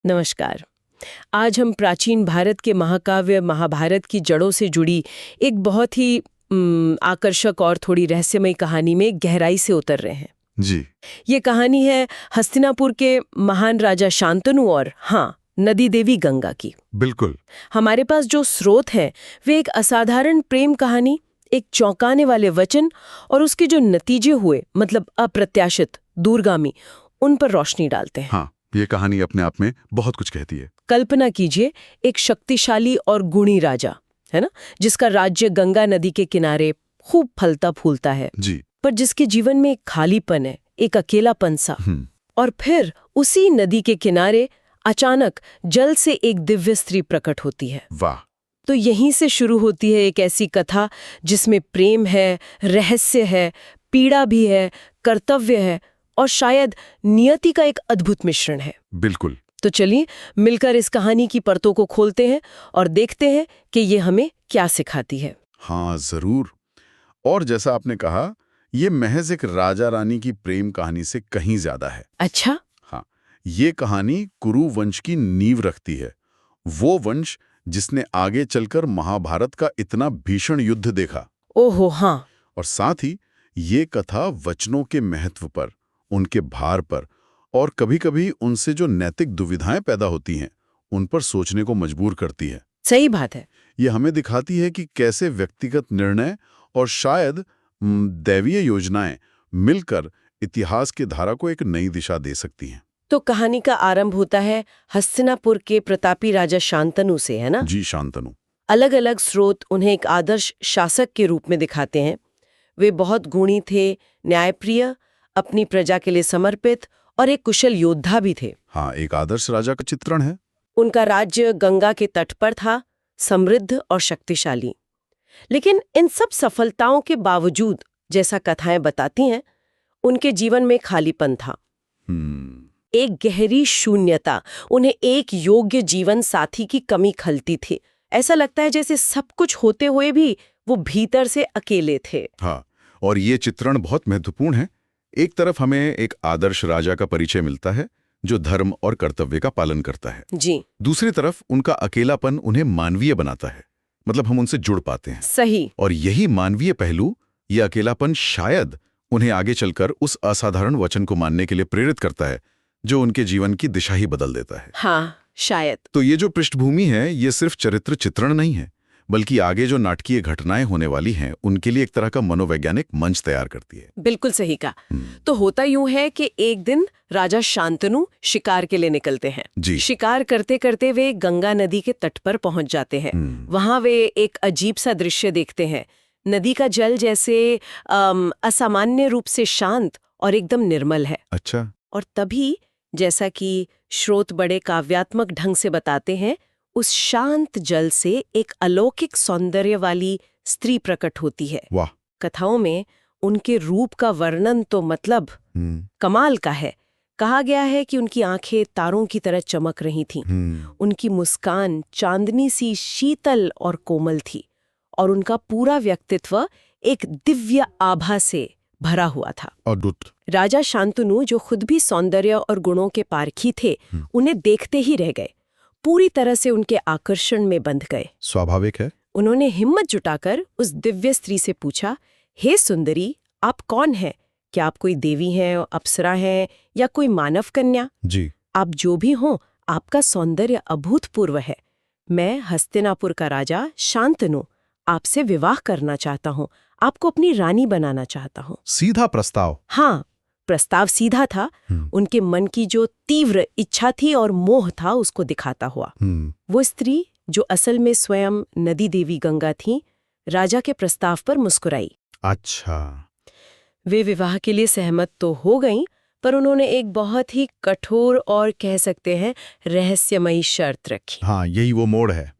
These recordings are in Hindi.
नमस्कार। आज हम प्राचीन भारत के महाकाव्य महाभारत की जड़ों से जुड़ी एक बहुत ही आकर्षक और थोड़ी रहस्यमयी कहानी में गहराई से उतर रहे हैं। जी। ये कहानी है हस्तिनापुर के महान राजा शांतनु और नदी देवी गंगा की। बिल्कुल। हमारे पास जो स्रोत हैं वे एक असाधारण प्रेम कहानी, एक चौंकाने वाले वचन और उसके जो नतीजे हुए, मतलब अप्रत्याशित, दूरगामी, उन पर रोशनी डालते हैं। हाँ, ये कहानी अपने आप में बहुत कुछ कहती है। कल्पना कीजिए एक शक्तिशाली और गुणी राजा, है ना, जिसका राज्य गंगा नदी के किनारे खूब फलता फूलता है, जी। पर जिसके जीवन में एक खालीपन है, एक अकेलापन सा। और फिर उसी नदी के किनारे अचानक जल से एक दिव्य स्त्री प्रकट होती है। वाह। तो यहीं से शुरू होती है एक ऐसी कथा जिसमें प्रेम है, रहस्य है, पीड़ा भी है, कर्तव्य है और शायद नियति का एक अद्भुत मिश्रण है। बिल्कुल। तो चलिए मिलकर इस कहानी की परतों को खोलते हैं और देखते हैं कि ये हमें क्या सिखाती है। हाँ, जरूर। और जैसा आपने कहा, ये महज एक राजा रानी की प्रेम कहानी से कहीं ज्यादा है। अच्छा। हाँ, ये कहानी कुरु वंश की नींव रखती है। वो वंश जिसने आगे चलकर महाभारत का इतना भीषण युद्ध देखा। ओहो हाँ। और साथ ही ये कथा वचनों के महत्व पर, उनके भार पर और कभी-कभी उनसे जो नैतिक दुविधाएं पैदा होती हैं, उन पर सोचने को मजबूर करती है। सही बात है। ये हमें दिखाती है कि कैसे व्यक्तिगत निर्णय और शायद दैवीय योजनाएं मिलकर इतिहास की धारा को एक नई दिशा दे सकती हैं। तो कहानी का आरंभ होता है हस्तिनापुर के प्रतापी राजा शांतनु से, है ना? जी, शांतनु। अलग अलग स्रोत उन्हें एक आदर्श शासक के रूप में दिखाते हैं। वे बहुत गुणी थे, न्यायप्रिय, अपनी प्रजा के लिए समर्पित और एक कुशल योद्धा भी थे। हाँ, एक आदर्श राजा का चित्रण है। उनका राज्य गंगा के तट पर था, समृद्ध और शक्तिशाली। लेकिन इन सब सफलताओं के बावजूद, जैसा कथाएं बताती हैं, उनके जीवन में खालीपन था। एक गहरी शून्यता, उन्हें एक योग्य जीवन साथी की कमी खलती थी। ऐसा लगता है जैसे सब कुछ होते हुए भी वो भीतर से अकेले थे। हाँ, और ये चित्रण बहुत महत्वपूर्ण है। एक तरफ हमें एक आदर्श राजा का परिचय मिलता है जो धर्म और कर्तव्य का पालन करता है। जी। दूसरी तरफ उनका अकेलापन उन्हें मानवीय बनाता है, मतलब हम उनसे जुड़ पाते हैं। सही। और यही मानवीय पहलू, ये अकेलापन शायद उन्हें आगे चलकर उस असाधारण वचन को मानने के लिए प्रेरित करता है जो उनके जीवन की दिशा ही बदल देता है। हाँ, शायद। तो ये जो पृष्ठभूमि है, ये सिर्फ चरित्र चित्रण नहीं है, बल्कि आगे जो नाटकीय घटनाएं होने वाली हैं उनके लिए एक तरह का मनोवैज्ञानिक मंच तैयार करती है। बिल्कुल सही कहा। तो होता यूं है कि एक दिन राजा शांतनु शिकार के लिए निकलते हैं। जी। शिकार करते करते वे गंगा नदी के तट पर पहुंच जाते हैं। वहां वे एक अजीब सा दृश्य देखते हैं। नदी का जल जैसे असामान्य रूप से शांत और एकदम निर्मल है। अच्छा। और तभी, जैसा कि स्रोत बड़े काव्यात्मक ढंग से बताते हैं, उस शांत जल से एक अलौकिक सौंदर्य वाली स्त्री प्रकट होती है। वाह। कथाओं में उनके रूप का वर्णन तो मतलब कमाल का है। कहा गया है कि उनकी आंखें तारों की तरह चमक रही थीं। उनकी मुस्कान चांदनी सी शीतल और कोमल थी और उनका पूरा व्यक्तित्व एक दिव्य आभा से भरा हुआ था। अद्भुत। राजा शांतनु, जो खुद भी सौंदर्य और गुणों के पारखी थे, उन्हें देखते ही रह गए, पूरी तरह से उनके आकर्षण में बंध गए। स्वाभाविक है। उन्होंने हिम्मत जुटाकर उस दिव्य स्त्री से पूछा, हे सुंदरी, आप कौन हैं? क्या आप कोई देवी हैं, अप्सरा हैं या कोई मानव कन्या? जी। आप जो भी हों, आपका सौंदर्य अभूतपूर्व है। मैं हस्तिनापुर का राजा शांतनु आपसे विवाह करना चाहता हूँ, आपको अपनी रानी बनाना चाहता हूँ। सीधा प्रस्ताव। हाँ, प्रस्ताव सीधा था। उनके मन की जो तीव्र इच्छा थी और मोह था, उसको दिखाता हुआ। वो स्त्री, जो असल में स्वयं नदी देवी गंगा थी, राजा के प्रस्ताव पर मुस्कुराई। अच्छा। वे विवाह के लिए सहमत तो हो गईं, पर उन्होंने एक बहुत ही कठोर और कह सकते हैं रहस्यमयी शर्त रखी। हाँ, यही वो मोड़ है।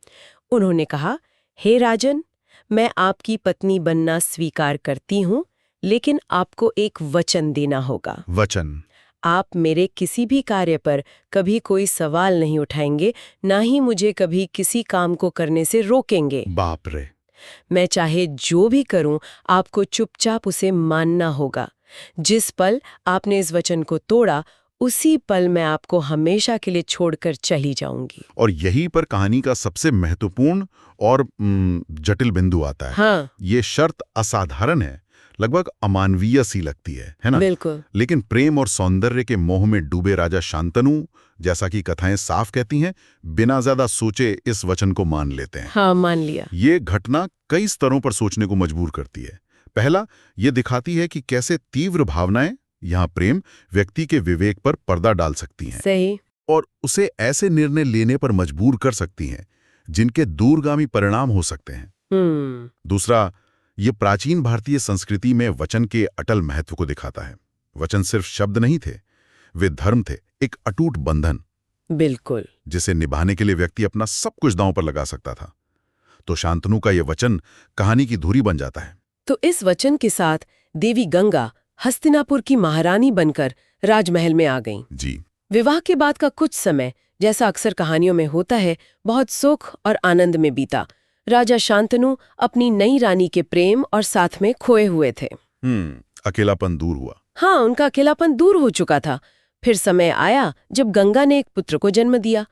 उन्होंने कहा, हे राजन, मैं आपकी पत्नी बनना स्वीकार करती हूँ, लेकिन आपको एक वचन देना होगा। वचन? आप मेरे किसी भी कार्य पर कभी कोई सवाल नहीं उठाएंगे, ना ही मुझे कभी किसी काम को करने से रोकेंगे। बाप रे। मैं चाहे जो भी करूं, आपको चुपचाप उसे मानना होगा। जिस पल आपने इस वचन को तोड़ा, उसी पल मैं आपको हमेशा के लिए छोड़कर चली जाऊंगी। और यहीं पर कहानी का सबसे महत्वपूर्ण और जटिल बिंदु आता है। हाँ, ये शर्त असाधारण है, लगभग अमानवीय सी लगती है ना? बिल्कुल। लेकिन प्रेम और सौंदर्य के मोह में डूबे राजा शांतनु, जैसा कि कथाएं साफ कहती हैं, बिना ज्यादा सोचे इस वचन को मान लेते हैं। हाँ, मान लिया। ये घटना कई स्तरों पर सोचने को मजबूर करती है। पहला, ये दिखाती है कि कैसे तीव्र भावनाएं, यहाँ प्रेम, व्यक्ति के विवेक पर पर्दा डाल सकती हैं। सही। और उसे ऐसे निर्णय लेने पर मजबूर कर सकती हैं जिनके दूरगामी परिणाम हो सकते हैं। दूसरा, ये प्राचीन भारतीय संस्कृति में वचन के अटल महत्व को दिखाता है। वचन सिर्फ शब्द नहीं थे, वे धर्म थे, एक अटूट बंधन। बिल्कुल। जिसे निभाने के लिए व्यक्ति अपना सब कुछ दांव पर लगा सकता था। तो शांतनु का यह वचन कहानी की धुरी बन जाता है। तो इस वचन के साथ देवी गंगा हस्तिनापुर की महारानी बनकर राजमहल में आ गईं। जी। विवाह के बाद का कुछ समय, जैसा अक्सर कहानियों में होता है, बहुत सुख और आनंद में बीता। राजा शांतनु अपनी नई रानी के प्रेम और साथ में खोए हुए थे। अकेलापन दूर हुआ। हाँ, उनका अकेलापन दूर हो चुका था। फिर समय आया जब गंगा ने एक पुत्र को जन्म दिया।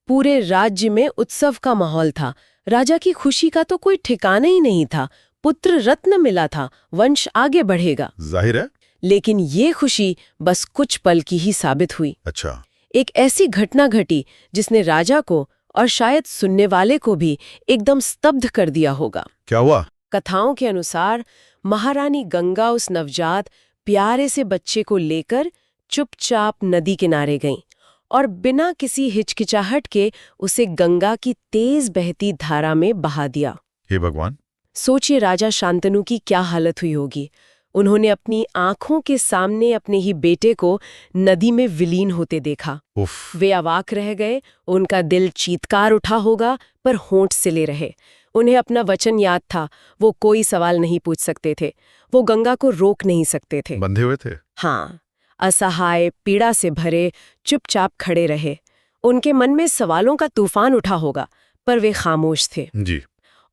पूरे राज्य में उत्सव का माहौल था। राजा की खुशी का तो कोई ठिकाना ही नहीं था। पुत्र रत्न मिला था, वंश आगे बढ़ेगा। जाहिर है। लेकिन ये खुशी बस कुछ पल की ही साबित हुई। अच्छा। एक ऐसी घटना घटी जिसने राजा को और शायद सुनने वाले को भी एकदम स्तब्ध कर दिया होगा। क्या हुआ? कथाओं के अनुसार महारानी गंगा उस नवजात प्यारे से बच्चे को लेकर चुपचाप नदी किनारे गईं और बिना किसी हिचकिचाहट के उसे गंगा की तेज बहती धारा में बहा दिया। हे भगवान! सोचिए राजा शांतनु की क्या हालत हुई होगी। उन्होंने अपनी आंखों के सामने अपने ही बेटे को नदी में विलीन होते देखा। वे अवाक रह गए। उनका दिल चीत्कार उठा होगा, पर होंठ सिले रहे। उन्हें अपना वचन याद था, वो कोई सवाल नहीं पूछ सकते थे। वो गंगा को रोक नहीं सकते थे। बंधे हुए थे। हाँ, असहाय, पीड़ा से भरे, चुपचाप खड़े रहे। उनके मन में सवालों का तूफान उठा होगा, पर वे खामोश थे। जी।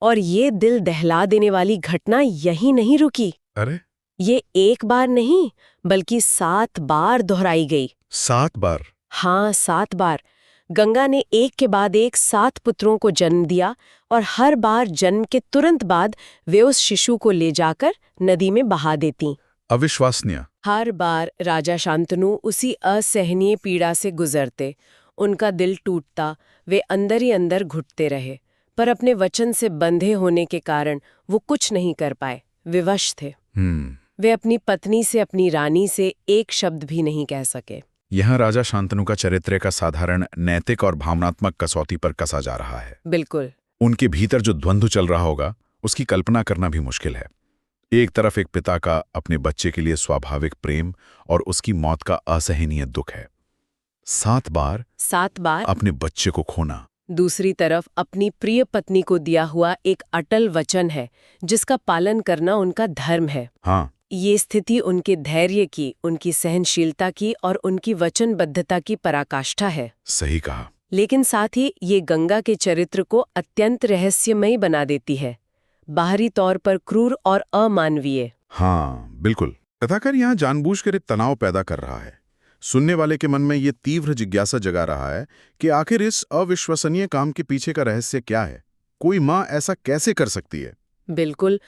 और ये दिल दहला देने वाली घटना यहीं नहीं रुकी। अरे, ये एक बार नहीं, बल्कि 7 बार दोहराई गई। 7 बार? हाँ, 7 बार। गंगा ने एक के बाद एक 7 पुत्रों को जन्म दिया और हर बार जन्म के तुरंत बाद वे उस शिशु को ले जाकर नदी में बहा देती। अविश्वसनीय। हर बार राजा शांतनु उसी असहनीय पीड़ा से गुजरते। उनका दिल टूटता, वे अंदर ही अंदर घुटते रहे। पर अपने वचन से बंधे होने के कारण वो कुछ नहीं कर पाए, विवश थे। वे अपनी पत्नी से, अपनी रानी से एक शब्द भी नहीं कह सके। यहाँ राजा शांतनु का चरित्र का साधारण नैतिक और भावनात्मक कसौटी पर कसा जा रहा है। बिल्कुल। उनके भीतर जो द्वंद्व चल रहा होगा, उसकी कल्पना करना भी मुश्किल है। एक तरफ एक पिता का अपने बच्चे के लिए स्वाभाविक प्रेम और उसकी मौत का असहनीय दुख है। 7 बार अपने बच्चे को खोना। दूसरी तरफ अपनी प्रिय पत्नी को दिया हुआ एक अटल वचन है, जिसका पालन करना उनका धर्म है। हाँ। ये स्थिति उनके धैर्य की, उनकी सहनशीलता की और उनकी वचनबद्धता की पराकाष्ठा है। सही कहा। लेकिन साथ ही ये गंगा के चरित्र को अत्यंत रहस्यमयी बना देती है, बाहरी तौर पर क्रूर और अमानवीय। हाँ, बिल्कुल। कथाकार यहाँ जानबूझकर एक तनाव पैदा कर रहा है। सुनने वाले के मन में ये तीव्र जिज्ञासा जगा रहा है कि आखिर इस अविश्वसनीय काम के पीछे का रहस्य क्या है? कोई माँ ऐसा कैसे कर सकती है? बिल्कुल।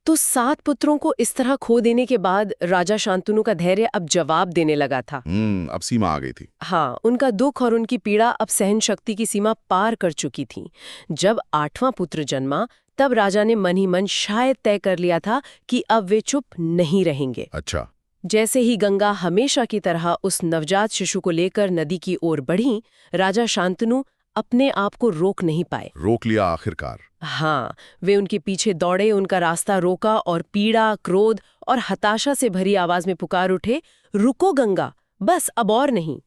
तो 7 पुत्रों को इस तरह खो देने के बाद राजा शांतनु का धैर्य अब जवाब देने लगा था। अब सीमा आ गई थी। हाँ, उनका दुख और उनकी पीड़ा अब सहन शक्ति की सीमा पार कर चुकी थी। जब 8वां पुत्र जन्मा, तब राजा ने मन ही मन शायद तय कर लिया था कि अब वे चुप नहीं रहेंगे। अच्छा। जैसे ही गंगा हमेशा की तरह उस नवजात शिशु को लेकर नदी की ओर बढ़ी, राजा शांतनु अपने आप को रोक नहीं पाए। रोक लिया आखिरकार। हाँ, वे उनके पीछे दौड़े, उनका रास्ता रोका और पीड़ा, क्रोध और हताशा से भरी आवाज में पुकार उठे, रुको गंगा, बस अब और नहीं।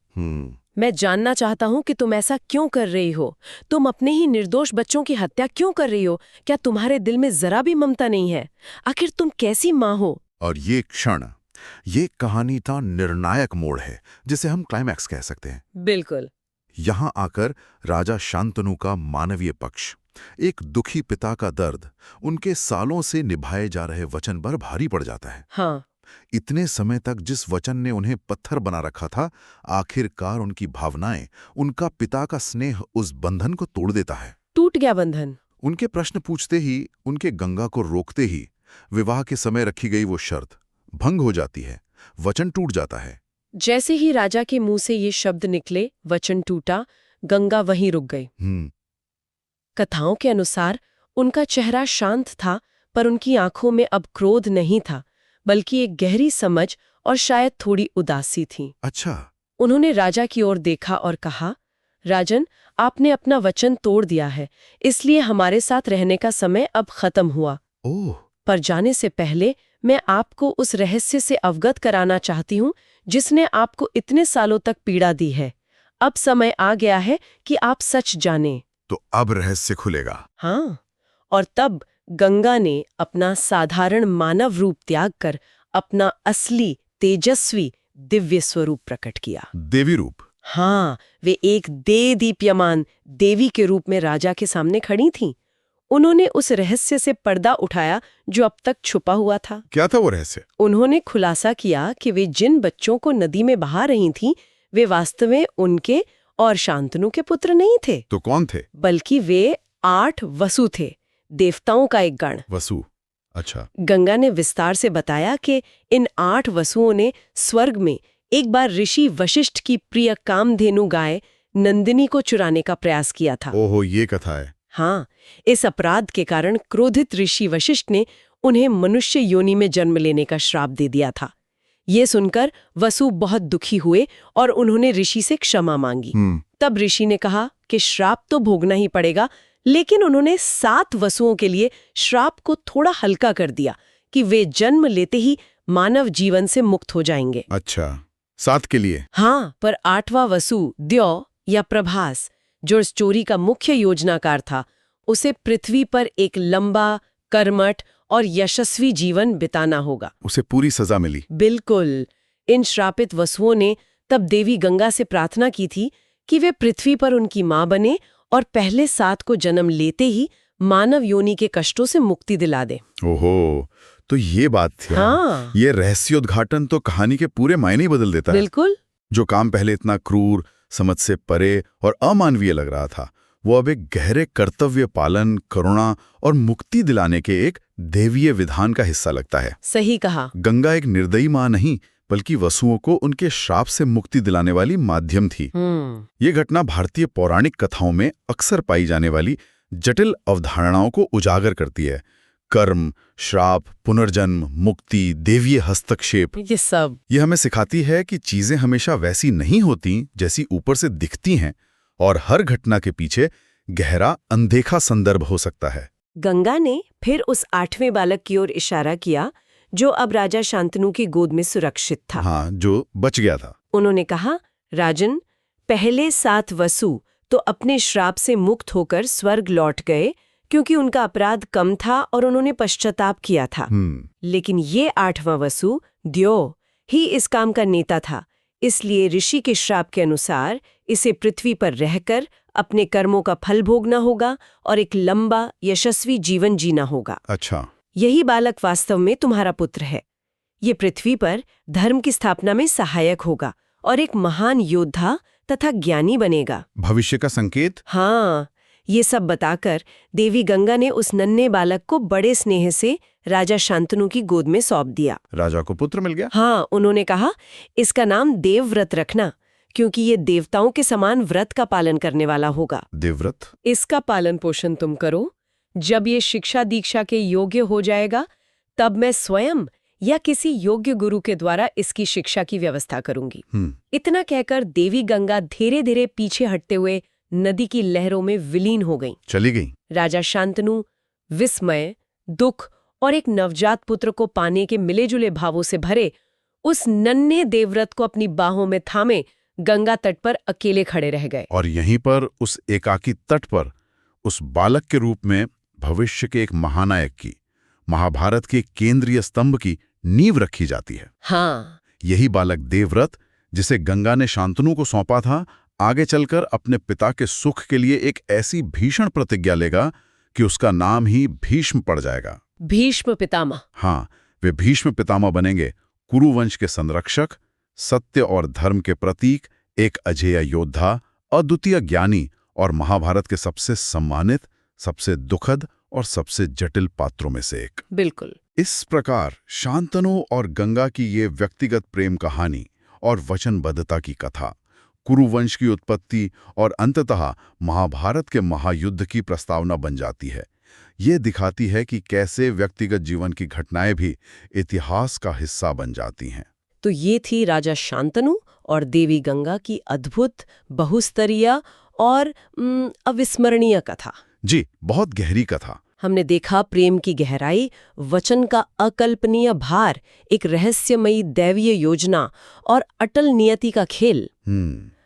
मैं जानना चाहता हूँ कि तुम ऐसा क्यों कर रही हो? तुम अपने ही निर्दोष बच्चों की हत्या क्यों कर रही हो? क्या तुम्हारे दिल में जरा भी ममता नहीं है? आखिर तुम कैसी माँ हो? और ये क्षण, ये कहानी का निर्णायक मोड़ है, जिसे हम क्लाइमैक्स कह सकते हैं। बिल्कुल। यहाँ आकर राजा शांतनु का मानवीय पक्ष, एक दुखी पिता का दर्द, उनके सालों से निभाए जा रहे वचन पर भारी पड़ जाता है। हाँ। इतने समय तक जिस वचन ने उन्हें पत्थर बना रखा था, आखिरकार उनकी भावनाएं, उनका पिता का स्नेह उस बंधन को तोड़ देता है। टूट गया बंधन। उनके प्रश्न पूछते ही, उनके गंगा को रोकते ही विवाह के समय रखी गई वो शर्त भंग हो जाती है, वचन टूट जाता है। जैसे ही राजा के मुंह से ये शब्द निकले, वचन टूटा, गंगा वहीं रुक गई। कथाओं के अनुसार उनका चेहरा शांत था, पर उनकी आंखों में अब क्रोध नहीं था, बल्कि एक गहरी समझ और शायद थोड़ी उदासी थी। अच्छा। उन्होंने राजा की ओर देखा और कहा, राजन, आपने अपना वचन तोड़ दिया है, इसलिए हमारे साथ रहने का समय अब खत्म हुआ। ओह। पर जाने से पहले मैं आपको उस रहस्य से अवगत कराना चाहती हूँ जिसने आपको इतने सालों तक पीड़ा दी है। अब समय आ गया है कि आप सच जानें। तो अब रहस्य खुलेगा। हाँ, और तब गंगा ने अपना साधारण मानव रूप त्याग कर अपना असली तेजस्वी दिव्य स्वरूप प्रकट किया। देवी रूप? हाँ, वे एक दीप्यमान देवी के रूप में राजा के सामने खड़ी थीं। उन्होंने उस रहस्य से पर्दा उठाया जो अब तक छुपा हुआ था। क्या था वो रहस्य? उन्होंने खुलासा किया कि वे जिन बच्चों को नदी में बहा रही थीं, वे वास्तव में उनके और शांतनु के पुत्र नहीं थे। तो कौन थे? बल्कि वे 8 वसु थे, देवताओं का एक गण। वसु? अच्छा। गंगा ने विस्तार से बताया कि इन 8 वसुओं ने स्वर्ग में एक बार ऋषि वशिष्ठ की प्रिय कामधेनु गाय नंदिनी को चुराने का प्रयास किया था। ओहो, ये कथा है। हाँ, इस अपराध के कारण क्रोधित ऋषि वशिष्ठ ने उन्हें मनुष्य योनि में जन्म लेने का श्राप दे दिया था। ये सुनकर वसु बहुत दुखी हुए और उन्होंने ऋषि से क्षमा मांगी। तब ऋषि ने कहा कि श्राप तो भोगना ही पड़ेगा, लेकिन उन्होंने 7 वसुओं के लिए श्राप को थोड़ा हल्का कर दिया कि वे जन्म लेते ही मानव जीवन से मुक्त हो जाएंगे। अच्छा, 7 के लिए? हाँ, पर 8वां वसु द्यौ या प्रभास, जो इस चोरी का मुख्य योजनाकार था, उसे पृथ्वी पर एक लंबा, कर्मठ और यशस्वी जीवन बिताना होगा। उसे पूरी सजा मिली? बिल्कुल। इन श्रापित वसुओं ने तब देवी गंगा से प्रार्थना की थी कि वे पृथ्वी पर उनकी मां बने और पहले 7 को जन्म लेते ही मानव योनि के कष्टों से मुक्ति दिला दे। ओहो, तो ये बात थी। हाँ। ये रहस्योद्घाटन तो कहानी के पूरे मायने ही बदल देता है। बिल्कुल। जो काम पहले इतना क्रूर, समझ से परे और अमानवीय लग रहा था, वो अब एक गहरे कर्तव्य पालन, करुणा और मुक्ति दिलाने के एक देवीय विधान का हिस्सा लगता है। सही कहा। गंगा एक निर्दयी मां नहीं, बल्कि वसुओं को उनके श्राप से मुक्ति दिलाने वाली माध्यम थी। ये घटना भारतीय पौराणिक कथाओं में अक्सर पाई जाने वाली जटिल अवधारणाओं को उजागर करती है। कर्म, श्राप, पुनर्जन्म, मुक्ति, देवीय हस्तक्षेप, ये हमें सिखाती है कि चीजें हमेशा वैसी नहीं होती जैसी ऊपर से दिखती हैं, और हर घटना के पीछे गहरा अनदेखा संदर्भ हो सकता है। गंगा ने फिर उस 8वें बालक की ओर इशारा किया जो अब राजा शांतनु की गोद में सुरक्षित था। हाँ, जो बच गया था। उन्होंने कहा, राजन, पहले 7 वसु तो अपने श्राप से मुक्त होकर स्वर्ग लौट गए क्योंकि उनका अपराध कम था और उन्होंने पश्चाताप किया था। लेकिन ये 8वां वसु द्यौ ही इस काम का नेता था, इसलिए ऋषि के श्राप के अनुसार इसे पृथ्वी पर रहकर अपने कर्मों का फल भोगना होगा और एक लंबा यशस्वी जीवन जीना होगा। अच्छा। यही बालक वास्तव में तुम्हारा पुत्र है। ये पृथ्वी पर धर्म की स्थापना में सहायक होगा और एक महान योद्धा तथा ज्ञानी बनेगा। भविष्य का संकेत? हाँ, ये सब बताकर देवी गंगा ने उस नन्हे बालक को बड़े स्नेह से राजा शांतनु की गोद में सौंप दिया। राजा को पुत्र मिल गया? हाँ, उन्होंने कहा, इसका नाम देवव्रत रखना, क्योंकि ये देवताओं के समान व्रत का पालन करने वाला होगा। देवव्रत? इसका पालन पोषण तुम करो। जब ये शिक्षा दीक्षा के योग्य हो जाएगा, तब मैं स्वयं या किसी योग्य गुरु के द्वारा इसकी शिक्षा की व्यवस्था करूंगी। इतना कहकर देवी गंगा धीरे धीरे पीछे हटते हुए नदी की लहरों में विलीन हो गईं। चली गई। राजा शांतनु विस्मय, दुख और एक नवजात पुत्र को पाने के मिले-जुले भावों से भरे उस नन्हे देवव्रत को अपनी बाहों में थामे गंगा तट पर अकेले खड़े रह गए। और यहीं पर उस एकाकी तट पर उस बालक के रूप में भविष्य के एक महानायक की, महाभारत के केंद्रीय स्तंभ की नींव रखी जाती है। हाँ, यही बालक देवव्रत, जिसे गंगा ने शांतनु को सौंपा था, आगे चलकर अपने पिता के सुख के लिए एक ऐसी भीषण प्रतिज्ञा लेगा कि उसका नाम ही भीष्म पड़ जाएगा। भीष्म पितामह। हाँ, वे भीष्म पितामह बनेंगे कुरुवंश के संरक्षक, सत्य और धर्म के प्रतीक, एक अजेय योद्धा, अद्वितीय ज्ञानी और महाभारत के सबसे सम्मानित, सबसे दुखद और सबसे जटिल पात्रों में से एक। बिल्कुल। इस प्रकार शांतनु और गंगा की ये व्यक्तिगत प्रेम कहानी और वचनबद्धता की कथा कुरुवंश की उत्पत्ति और अंततः महाभारत के महायुद्ध की प्रस्तावना बन जाती है। ये दिखाती है कि कैसे व्यक्तिगत जीवन की घटनाएं भी इतिहास का हिस्सा बन जाती हैं। तो ये थी राजा शांतनु और देवी गंगा की अद्भुत, बहुस्तरीय और अविस्मरणीय कथा। जी, बहुत गहरी कथा। हमने देखा प्रेम की गहराई, वचन का अकल्पनीय भार, एक रहस्यमयी दैवीय योजना और अटल नियति का खेल।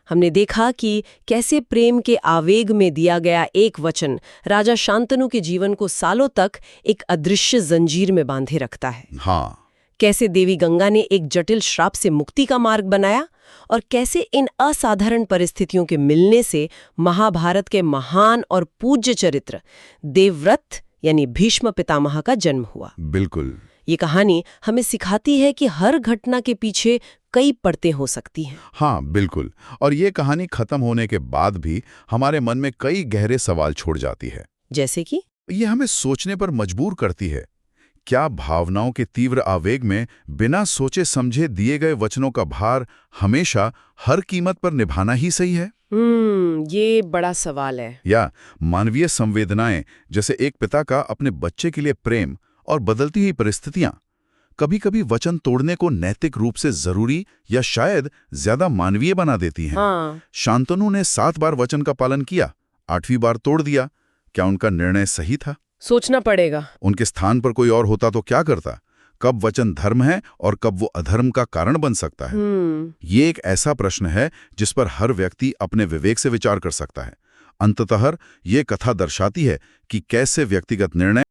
हमने देखा कि कैसे प्रेम के आवेग में दिया गया एक वचन राजा शांतनु के जीवन को सालों तक एक अदृश्य जंजीर में बांधे रखता है। हाँ। कैसे देवी गंगा ने एक जटिल श्राप से मुक्ति का मार्ग बनाया और कैसे इन असाधारण परिस्थितियों के मिलने से महाभारत के महान और पूज्य चरित्र देवव्रत यानी भीष्म पितामह का जन्म हुआ। बिल्कुल। ये कहानी हमें सिखाती है कि हर घटना के पीछे कई परतें हो सकती हैं। हाँ, बिल्कुल। और ये कहानी खत्म होने के बाद भी हमारे मन में कई गहरे सवाल छोड़ जाती है। जैसे कि ये हमें सोचने पर मजबूर करती है। क्या भावनाओं के तीव्र आवेग में बिना सोचे समझे दिए गए वचनों का भार हमेशा हर कीमत पर निभाना ही सही है? ये बड़ा सवाल है। या मानवीय संवेदनाएं, जैसे एक पिता का अपने बच्चे के लिए प्रेम और बदलती हुई परिस्थितियां, कभी-कभी वचन तोड़ने को नैतिक रूप से जरूरी या शायद ज्यादा मानवीय बना देती हैं। हाँ। शांतनु ने 7 बार वचन का पालन किया, 8वीं बार तोड़ दिया। क्या उनका निर्णय सही था? सोचना पड़ेगा। उनके स्थान पर कोई और होता तो क्या करता? कब वचन धर्म है और कब वो अधर्म का कारण बन सकता है? ये एक ऐसा प्रश्न है जिस पर हर व्यक्ति अपने विवेक से विचार कर सकता है। अंततः ये कथा दर्शाती है कि कैसे व्यक्तिगत निर्णय